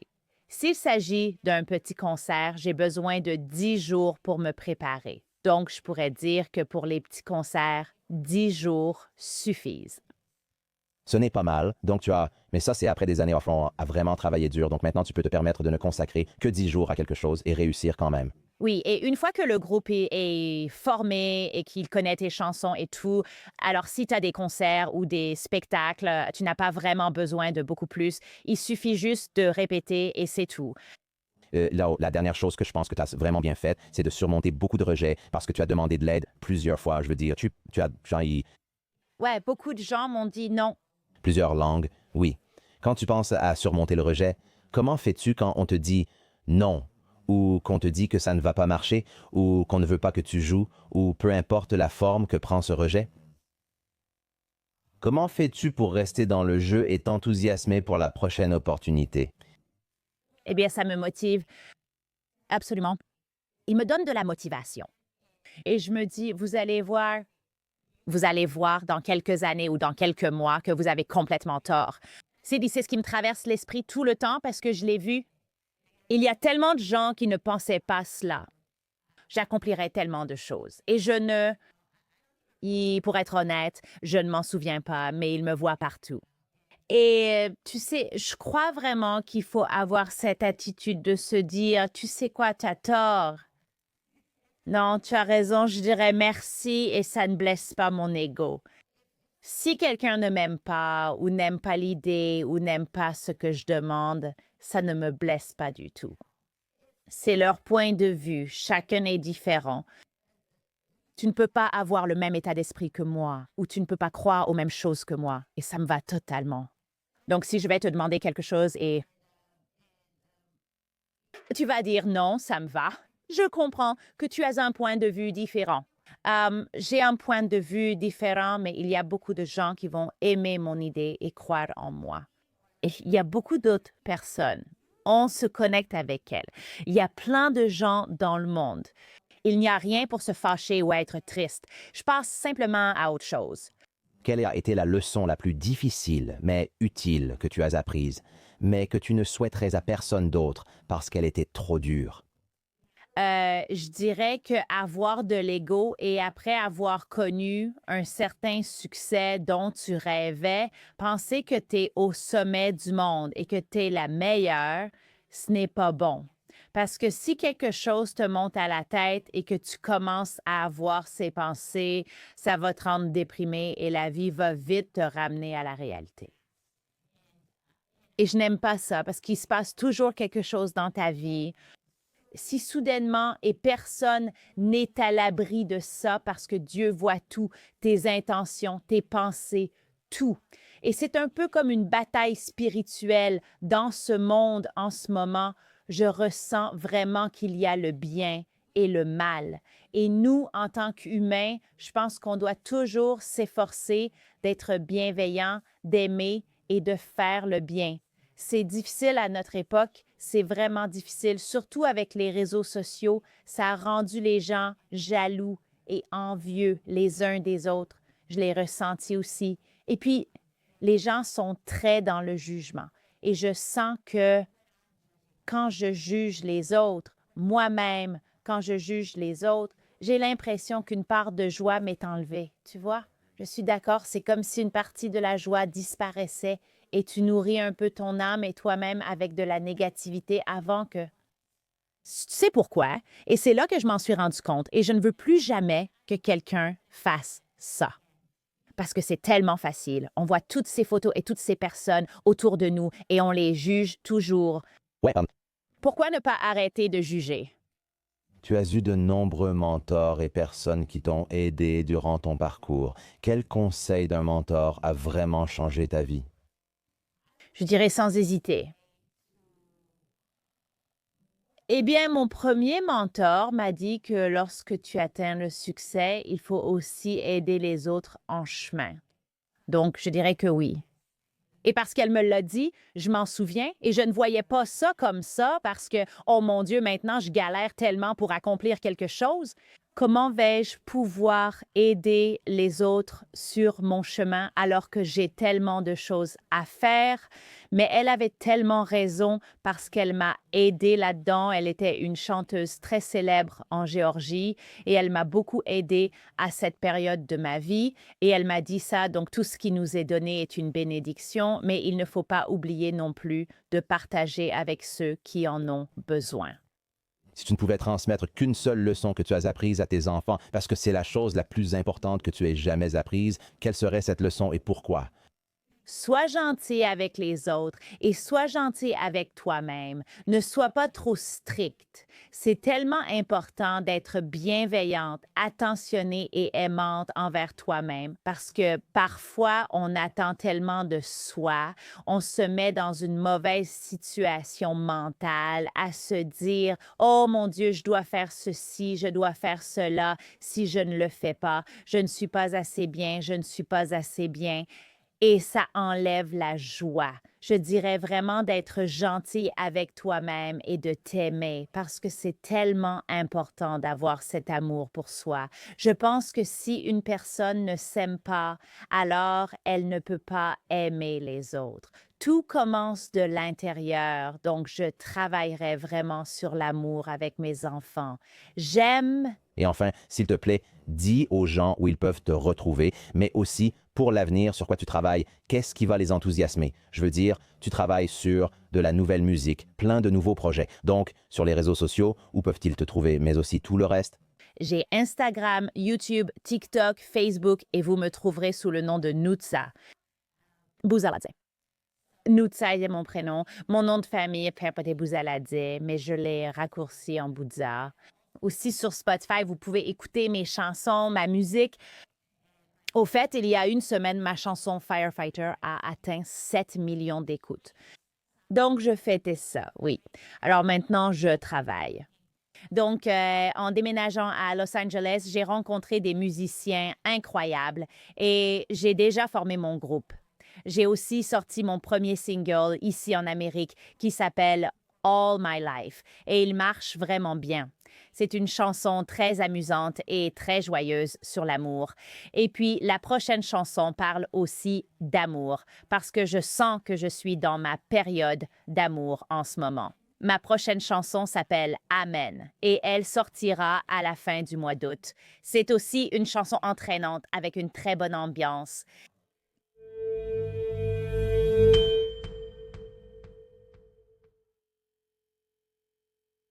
S'il s'agit d'un petit concert, j'ai besoin de 10 jours pour me préparer. Donc, je pourrais dire que pour les petits concerts, 10 jours suffisent. Ce n'est pas mal. Donc, mais ça, c'est après des années à vraiment travailler dur. Donc, maintenant, tu peux te permettre de ne consacrer que 10 jours à quelque chose et réussir quand même. Oui, et une fois que le groupe est formé et qu'il connaît tes chansons et tout, alors si tu as des concerts ou des spectacles, tu n'as pas vraiment besoin de beaucoup plus. Il suffit juste de répéter et c'est tout. La dernière chose que je pense que tu as vraiment bien faite, c'est de surmonter beaucoup de rejets parce que tu as demandé de l'aide plusieurs fois. Je veux dire, Ouais, beaucoup de gens m'ont dit non. Plusieurs langues, oui. Quand tu penses à surmonter le rejet, comment fais-tu quand on te dit non, ou qu'on te dit que ça ne va pas marcher, ou qu'on ne veut pas que tu joues, ou peu importe la forme que prend ce rejet? Comment fais-tu pour rester dans le jeu et t'enthousiasmer pour la prochaine opportunité? Eh bien, ça me motive absolument. Il me donne de la motivation. Et je me dis, vous allez voir dans quelques années ou dans quelques mois que vous avez complètement tort. C'est ce qui me traverse l'esprit tout le temps parce que je l'ai vu. Il y a tellement de gens qui ne pensaient pas cela. J'accomplirais tellement de choses. Pour être honnête, je ne m'en souviens pas, mais il me voit partout. Et tu sais, je crois vraiment qu'il faut avoir cette attitude de se dire, tu sais quoi, tu as tort. Non, tu as raison, je dirais merci et ça ne blesse pas mon ego. Si quelqu'un ne m'aime pas ou n'aime pas l'idée ou n'aime pas ce que je demande, ça ne me blesse pas du tout. C'est leur point de vue, chacun est différent. Tu ne peux pas avoir le même état d'esprit que moi ou tu ne peux pas croire aux mêmes choses que moi et ça me va totalement. Donc si je vais te demander quelque chose et tu vas dire non, ça me va. Je comprends que tu as un point de vue différent. J'ai un point de vue différent, mais il y a beaucoup de gens qui vont aimer mon idée et croire en moi. Et il y a beaucoup d'autres personnes. On se connecte avec elles. Il y a plein de gens dans le monde. Il n'y a rien pour se fâcher ou être triste. Je passe simplement à autre chose. Quelle a été la leçon la plus difficile, mais utile que tu as apprise, mais que tu ne souhaiterais à personne d'autre parce qu'elle était trop dure? Je dirais qu'avoir de l'ego et après avoir connu un certain succès dont tu rêvais, penser que tu es au sommet du monde et que tu es la meilleure, ce n'est pas bon. Parce que si quelque chose te monte à la tête et que tu commences à avoir ces pensées, ça va te rendre déprimé et la vie va vite te ramener à la réalité. Et je n'aime pas ça parce qu'il se passe toujours quelque chose dans ta vie. Si soudainement et personne n'est à l'abri de ça parce que Dieu voit tout, tes intentions, tes pensées, tout. Et c'est un peu comme une bataille spirituelle dans ce monde en ce moment. Je ressens vraiment qu'il y a le bien et le mal. Et nous, en tant qu'humains, je pense qu'on doit toujours s'efforcer d'être bienveillants, d'aimer et de faire le bien. C'est difficile à notre époque, c'est vraiment difficile, surtout avec les réseaux sociaux. Ça a rendu les gens jaloux et envieux les uns des autres. Je l'ai ressenti aussi. Et puis, les gens sont très dans le jugement. Et je sens que quand je juge les autres, moi-même, quand je juge les autres, j'ai l'impression qu'une part de joie m'est enlevée. Tu vois? Je suis d'accord, c'est comme si une partie de la joie disparaissait et tu nourris un peu ton âme et toi-même avec de la négativité avant que... Tu sais pourquoi? Et c'est là que je m'en suis rendu compte et je ne veux plus jamais que quelqu'un fasse ça. Parce que c'est tellement facile. On voit toutes ces photos et toutes ces personnes autour de nous et on les juge toujours. Ouais. Pourquoi ne pas arrêter de juger? Tu as eu de nombreux mentors et personnes qui t'ont aidé durant ton parcours. Quel conseil d'un mentor a vraiment changé ta vie? Je dirais sans hésiter. Eh bien, mon premier mentor m'a dit que lorsque tu atteins le succès, il faut aussi aider les autres en chemin. Donc, je dirais que oui. Et parce qu'elle me l'a dit, je m'en souviens et je ne voyais pas ça comme ça parce que, oh mon Dieu, maintenant je galère tellement pour accomplir quelque chose. Comment vais-je pouvoir aider les autres sur mon chemin alors que j'ai tellement de choses à faire? Mais elle avait tellement raison parce qu'elle m'a aidée là-dedans. Elle était une chanteuse très célèbre en Géorgie et elle m'a beaucoup aidée à cette période de ma vie. Et elle m'a dit ça, donc tout ce qui nous est donné est une bénédiction, mais il ne faut pas oublier non plus de partager avec ceux qui en ont besoin. Si tu ne pouvais transmettre qu'une seule leçon que tu as apprise à tes enfants, parce que c'est la chose la plus importante que tu aies jamais apprise, quelle serait cette leçon et pourquoi? Sois gentil avec les autres et sois gentil avec toi-même. Ne sois pas trop strict. C'est tellement important d'être bienveillante, attentionnée et aimante envers toi-même parce que parfois on attend tellement de soi, on se met dans une mauvaise situation mentale à se dire «Oh mon Dieu, je dois faire ceci, je dois faire cela. Si je ne le fais pas, je ne suis pas assez bien, je ne suis pas assez bien». Et ça enlève la joie. Je dirais vraiment d'être gentil avec toi-même et de t'aimer parce que c'est tellement important d'avoir cet amour pour soi. Je pense que si une personne ne s'aime pas, alors elle ne peut pas aimer les autres. Tout commence de l'intérieur, donc je travaillerai vraiment sur l'amour avec mes enfants. J'aime. Et enfin, s'il te plaît, dis aux gens où ils peuvent te retrouver, mais aussi pour l'avenir, sur quoi tu travailles, qu'est-ce qui va les enthousiasmer. Je veux dire, tu travailles sur de la nouvelle musique, plein de nouveaux projets. Donc, sur les réseaux sociaux, où peuvent-ils te trouver, mais aussi tout le reste? J'ai Instagram, YouTube, TikTok, Facebook et vous me trouverez sous le nom de Nutsa. Bouzaladze. Nutsa est mon prénom. Mon nom de famille est Perpate Bouzaladze, mais je l'ai raccourci en Boudza. Aussi sur Spotify, vous pouvez écouter mes chansons, ma musique. Au fait, il y a une semaine, ma chanson Firefighter a atteint 7 millions d'écoutes. Donc, je fêtais ça, oui. Alors maintenant, je travaille. Donc, en déménageant à Los Angeles, j'ai rencontré des musiciens incroyables et j'ai déjà formé mon groupe. J'ai aussi sorti mon premier single ici en Amérique qui s'appelle All My Life et il marche vraiment bien. C'est une chanson très amusante et très joyeuse sur l'amour. Et puis, la prochaine chanson parle aussi d'amour parce que je sens que je suis dans ma période d'amour en ce moment. Ma prochaine chanson s'appelle Amen et elle sortira à la fin du mois d'août. C'est aussi une chanson entraînante avec une très bonne ambiance.